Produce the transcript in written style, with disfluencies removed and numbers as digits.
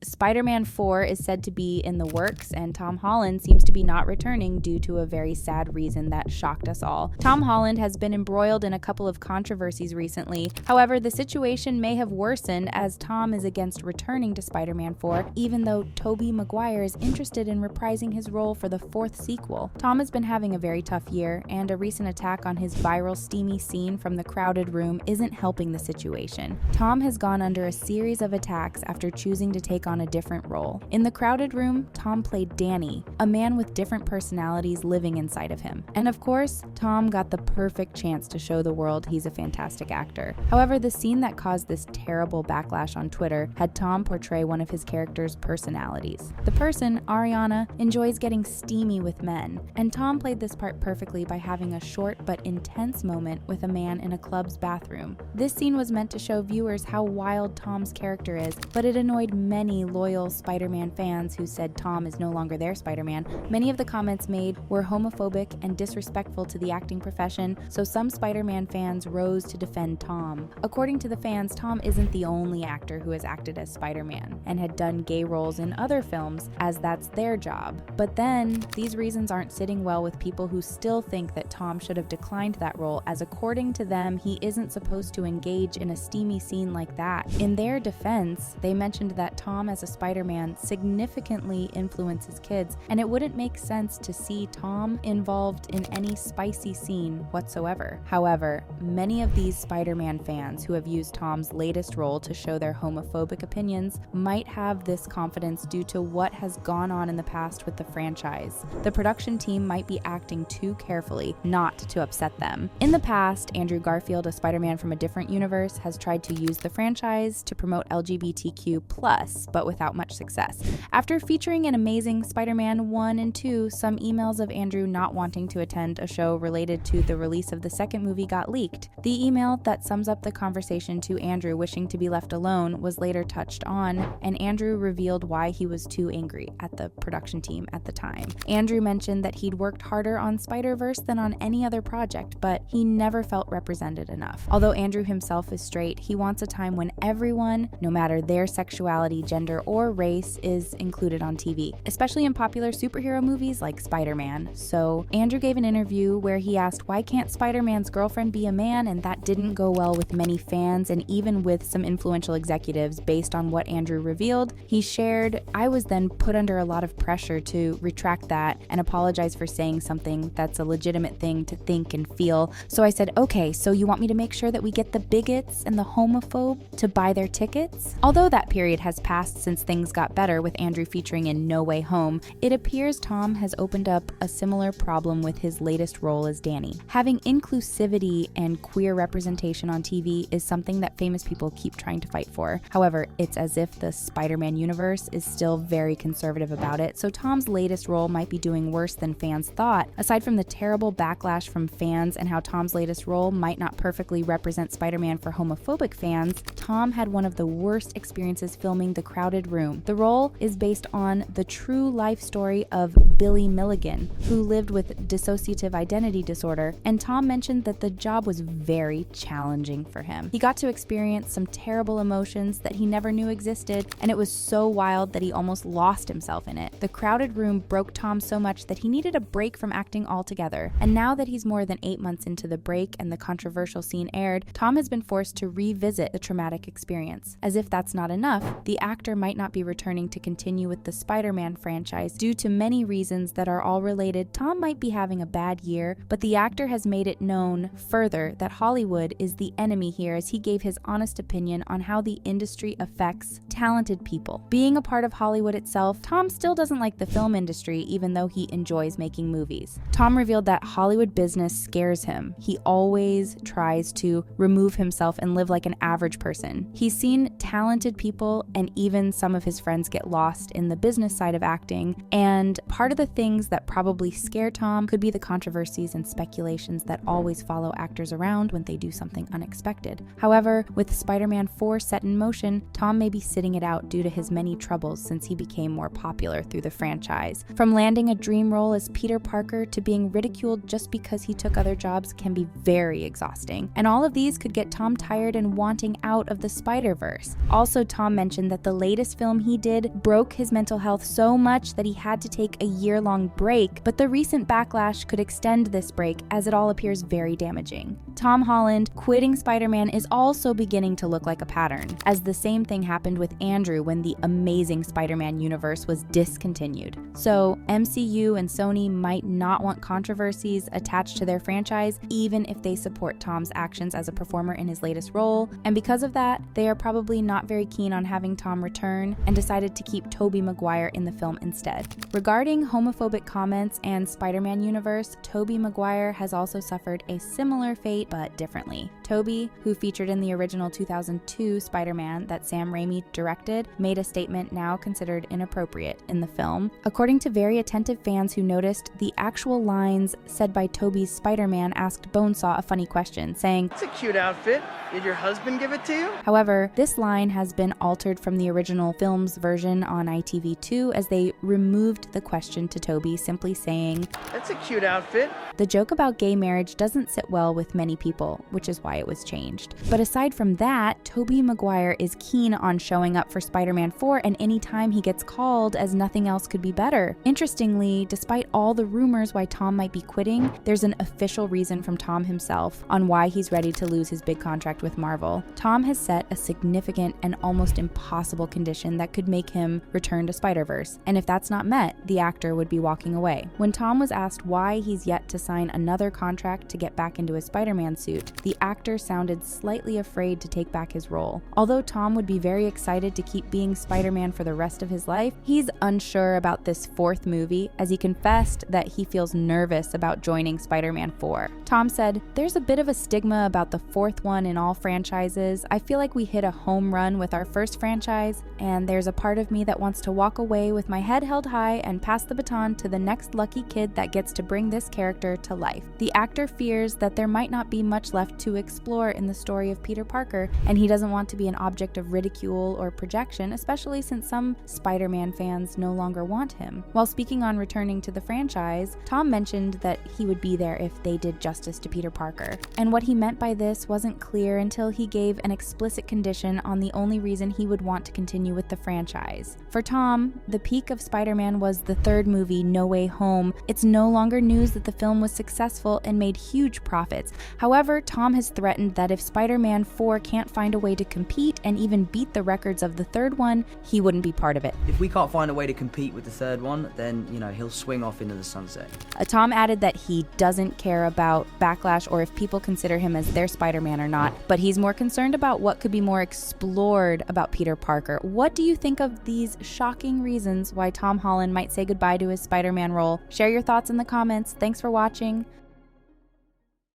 Spider-Man 4 is said to be in the works, and Tom Holland seems to be not returning due to a very sad reason that shocked us all. Tom Holland has been embroiled in a couple of controversies recently. However, the situation may have worsened as Tom is against returning to Spider-Man 4, even though Tobey Maguire is interested in reprising his role for the 4th sequel. Tom has been having a very tough year, and a recent attack on his viral steamy scene from the crowded room isn't helping the situation. Tom has gone under a series of attacks after choosing to take on a different role. In the crowded room, Tom played Danny, a man with different personalities living inside of him. And of course, Tom got the perfect chance to show the world he's a fantastic actor. However, the scene that caused this terrible backlash on Twitter had Tom portray one of his character's personalities. The person, Ariana, enjoys getting steamy with men, and Tom played this part perfectly by having a short but intense moment with a man in a club's bathroom. This scene was meant to show viewers how wild Tom's character is, but it annoyed many loyal Spider-Man fans who said Tom is no longer their Spider-Man. Many of the comments made were homophobic and disrespectful to the acting profession, so some Spider-Man fans rose to defend Tom. According to the fans, Tom isn't the only actor who has acted as Spider-Man and had done gay roles in other films, as that's their job. But then, these reasons aren't sitting well with people who still think that Tom should have declined that role, as according to them, he isn't supposed to engage in a steamy scene like that. In their defense, they mentioned that Tom as a Spider-Man significantly influences kids, and it wouldn't make sense to see Tom involved in any spicy scene whatsoever. However, many of these Spider-Man fans who have used Tom's latest role to show their homophobic opinions might have this confidence due to what has gone on in the past with the franchise. The production team might be acting too carefully not to upset them. In the past, Andrew Garfield, a Spider-Man from a different universe, has tried to use the franchise to promote LGBTQ+, but without much success. After featuring an amazing Spider-Man 1 and 2, some emails of Andrew not wanting to attend a show related to the release of the second movie got leaked. The email that sums up the conversation to Andrew wishing to be left alone was later touched on, and Andrew revealed why he was too angry at the production team at the time. Andrew mentioned that he'd worked harder on Spider-Verse than on any other project, but he never felt represented enough. Although Andrew himself is straight, he wants a time when everyone, no matter their sexuality, gender, or race, is included on TV, especially in popular superhero movies like Spider-Man. So Andrew gave an interview where he asked why can't Spider-Man's girlfriend be a man, and that didn't go well with many fans and even with some influential executives. Based on what Andrew revealed, he shared, "I was then put under a lot of pressure to retract that and apologize for saying something that's a legitimate thing to think and feel. So I said, okay, so you want me to make sure that we get the bigots and the homophobe to buy their tickets?" Although that period has passed since things got better with Andrew featuring in No Way Home, it appears Tom has opened up a similar problem with his latest role as Danny. Having inclusivity and queer representation on TV is something that famous people keep trying to fight for. However, it's as if the Spider-Man universe is still very conservative about it, so Tom's latest role might be doing worse than fans thought. Aside from the terrible backlash from fans and how Tom's latest role might not perfectly represent Spider-Man for homophobic fans, Tom had one of the worst experiences filming The Crowded Room. The role is based on the true life story of Billy Milligan, who lived with dissociative identity disorder, and Tom mentioned that the job was very challenging for him. He got to experience some terrible emotions that he never knew existed, and it was so wild that he almost lost himself in it. The Crowded Room broke Tom so much that he needed a break from acting altogether, and now that he's more than 8 months into the break and the controversial scene aired, Tom has been forced to revisit the traumatic experience. As if that's not enough, the actor might not be returning to continue with the Spider-Man franchise due to many reasons that are all related. Tom might be having a bad year, but the actor has made it known further that Hollywood is the enemy here, as he gave his honest opinion on how the industry affects talented people. Being a part of Hollywood itself, Tom still doesn't like the film industry, even though he enjoys making movies. Tom revealed that Hollywood business scares him. He always tries to remove himself and live like an average person. He's seen talented people and even some of his friends get lost in the business side of acting, and part of the things that probably scare Tom could be the controversies and speculations that always follow actors around when they do something unexpected. However, with Spider-Man 4 set in motion, Tom may be sitting it out due to his many troubles since he became more popular through the franchise. From landing a dream role as Peter Parker to being ridiculed just because he took other jobs can be very exhausting, and all of these could get Tom tired and wanting out of the Spider-Verse. Also, Tom mentioned that the latest film he did broke his mental health so much that he had to take a year-long break, but the recent backlash could extend this break as it all appears very damaging. Tom Holland quitting Spider-Man is also beginning to look like a pattern, as the same thing happened with Andrew when the Amazing Spider-Man universe was discontinued. So MCU and Sony might not want controversies attached to their franchise, even if they support Tom's actions as a performer in his latest role, and because of that, they are probably not very keen on having Tom return and decided to keep Tobey Maguire in the film instead. Regarding homophobic comments and Spider-Man universe, Tobey Maguire has also suffered a similar fate, but differently. Tobey, who featured in the original 2002 Spider-Man that Sam Raimi directed, made a statement now considered inappropriate in the film. According to very attentive fans who noticed, the actual lines said by Tobey's Spider-Man asked Bonesaw a funny question, saying, "It's a cute outfit. Did your husband give it to you?" However, this line has been altered from the original film's version on ITV2 as they removed the question to Tobey, simply saying, "That's a cute outfit." The joke about gay marriage doesn't sit well with many people, which is why it was changed. But aside from that, Tobey Maguire is keen on showing up for Spider-Man 4 and any time he gets called, as nothing else could be better. Interestingly, despite all the rumors why Tom might be quitting, there's an official reason from Tom himself on why he's ready to lose his big contract with Marvel. Tom has set a significant and almost impossible condition that could make him return to Spider-Verse, and if that's not met, the actor would be walking away. When Tom was asked why he's yet to sign another contract to get back into his Spider-Man suit, the actor sounded slightly afraid to take back his role. Although Tom would be very excited to keep being Spider-Man for the rest of his life, he's unsure about this fourth movie, as he confessed that he feels nervous about joining Spider-Man 4. Tom said, "There's a bit of a stigma about the fourth one in all franchises. I feel like we hit a home run with our first franchise, and there's a part of me that wants to walk away with my head held high and pass the baton to the next lucky kid that gets to bring this character to life." The actor fears that there might not be much left to explore in the story of Peter Parker, and he doesn't want to be an object of ridicule or projection, especially since some Spider-Man fans no longer want him. While speaking on returning to the franchise, Tom mentioned that he would be there if they did justice to Peter Parker. And what he meant by this wasn't clear until he gave an explicit condition on the only reason he would want to continue with the franchise. For Tom, the peak of Spider-Man was the third movie, No Way Home. It's no longer news that the film was successful and made huge profits. However, Tom has threatened that if Spider-Man 4 can't find a way to compete and even beat the records of the third one, he wouldn't be part of it. If we can't find a way to compete with the third one, then, he'll swing off into the sunset. Tom added that he doesn't care about backlash or if people consider him as their Spider-Man or not, but he's more concerned about what could be more explored about Peter Parker. What do you think of these shocking reasons why Tom Holland might say goodbye to his Spider-Man role? Share your thoughts in the comments. Thanks for watching.